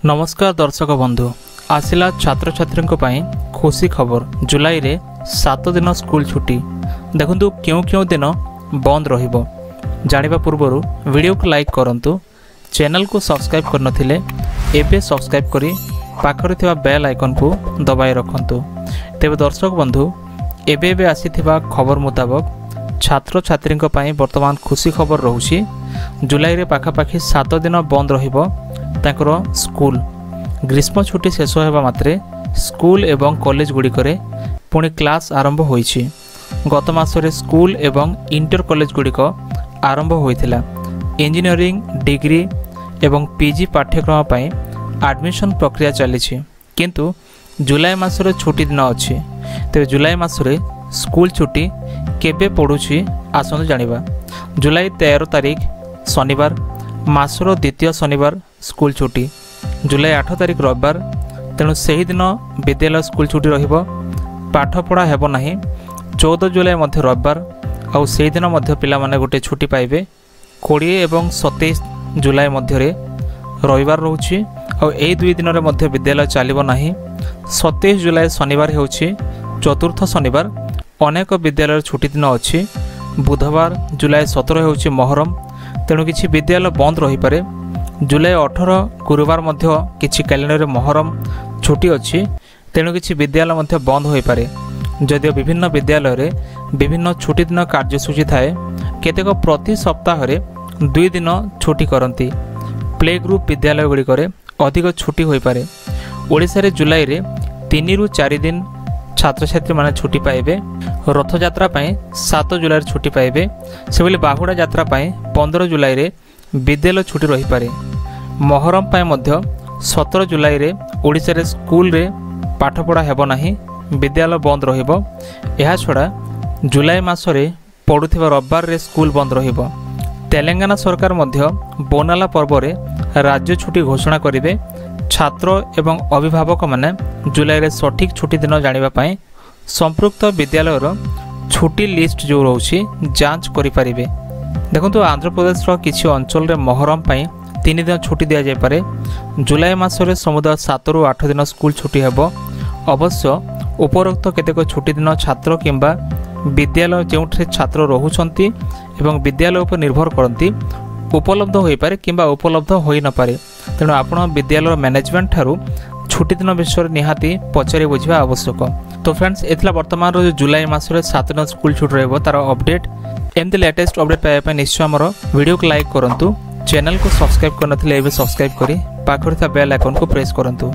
नमस्कार दर्शक बंधु आसिला छात्र छात्री खुशी खबर जुलाई रे 7 दिन स्कूल छुट्टी देखु क्यों क्यों दिन बंद रहिबो जानिबा पूर्वरु वीडियो को लाइक करंतु चैनल को सब्सक्राइब कर नथिले एबे सब्सक्राइब करी पाखरे थिबा बेल आइकन को दबाई रखंतु। तेबे दर्शक बंधु एबे आसीथिबा खबर मुताबिक छात्र छात्री वर्तमान खुशी खबर रहउछि जुलाई रे पाखापाखि 7 दिन बंद रहिबो तांकर स्कूल। ग्रीष्म छुट्टी शेष होगा मात्रे स्कूल एवं कॉलेज गुड़िकरे पुणी क्लास आरंभ होइछि। गत मासरे स्कूल एवं इंटर कॉलेज गुड़िक आरंभ होइथिला। इंजीनियरिंग डिग्री एवं पीजी पाठ्यक्रम पई एडमिशन प्रक्रिया चली किंतु जुलाई मासरे छुट्टी दिन अछि। तेरे जुलाई मासरे स्कूल छुट्टी केबे पड़ुछि आसंतु जानिबा। जुलाई 13 तारिख शनिवार मासर द्वितीय शनिवार स्कूल छुट्टी। जुलाई 8 तारिख रविवार तेणु से ही दिन विद्यालय स्कूल छुट्टी रहिबो पाठपढ़ा हेबो नाही। 14 जुलाई मध्य रविवार आउ से दिन मध्य पिला माने गोटे छुट्टी पाइबे। 20 एवं 27 जुलाई मध्य रे रविवार रहउछि आउ एई दुई दिन रे मध्य विद्यालय चलिबो नाही। 27 जुलाई शनिवार हेउछि चतुर्थ शनिवार अनेक विद्यालय छुट्टी दिन अछि। बुधवार जुलाई 17 हेउछि मोहरम तेणु किछि विद्यालय बंद रही पारे। जुलाई 18 गुरुवार मध्य किछि कैलेंडर मोहरम छुट्टी अछि तेणु किछि विद्यालय मध्य बंद होई पारे। जदिओ विभिन्न विद्यालय रे विभिन्न छुट्टी दिन कार्यसूची थाए केतेक प्रति सप्ताह रे 2 दिन छुट्टी करंती। प्ले ग्रुप विद्यालय गुड़िकरे अधिक छुट्टी होई पारे। ओडिसा रे जुलाई रे 3 रु 4 दिन छात्र छात्री माने छुट्टी पाइबे। रथ यात्रा पई 7 जुलाई रे छुट्टी पाइबे। सेबली बाहुडा यात्रा पई 15 जुलाई रे विद्यालय छुट्टी रही पारे। मोहरम पई मध्य 17 जुलाई रे ओडिसा रे स्कूल रे पाठपढ़ा हेबो नाही विद्यालय बंद रहिबो। एहा छडा जुलाई मासरे पडुथिबा रविवार रे स्कूल बंद रहिबो। तेलंगाना सरकार मध्य बोनाला पर्व रे राज्य छुट्टी घोषणा करिवे। छात्र एवं अभिभावक माने जुलाई रे सठिक छुट्टी दिन जानिबा पई संपृक्त विद्यालय रो छुट्टी लिस्ट जो रहउछि जांच करि परिबे। देखंतु आंध्र प्रदेश रो किछि अंचल रे मोहरम पई 3 दिन छुट्टी दिया जाय पारे। जुलाई मासरे समुदाय 7 रु 8 दिन स्कूल छुट्टी हेबो। अवश्य उपरोक्त केतेक छुट्टी दिन छात्र किंबा विद्यालय जेउठे छात्र रहुछंती एवं विद्यालय उपर निर्भर करंती उपलब्ध होई पारे किंबा उपलब्ध होई न पारे। तेणु आपण विद्यालय मैनेजमेंट ठारू छुट्टी दिन विषय निहाती पचारि बुझिबा आवश्यक। तो फ्रेंड्स एथला वर्तमान रो जुलाई मासरे 7 दिन स्कूल छुट्टी रहबो तार अपडेट एमती लेटेस्ट अपडेट पाइबा पय निश्चय हमर वीडियो को लाइक करंतु। चैनल को सब्सक्राइब करनथिले एबे सब्सक्राइब करी पाखरे था बेल आइकन को प्रेस करंतु।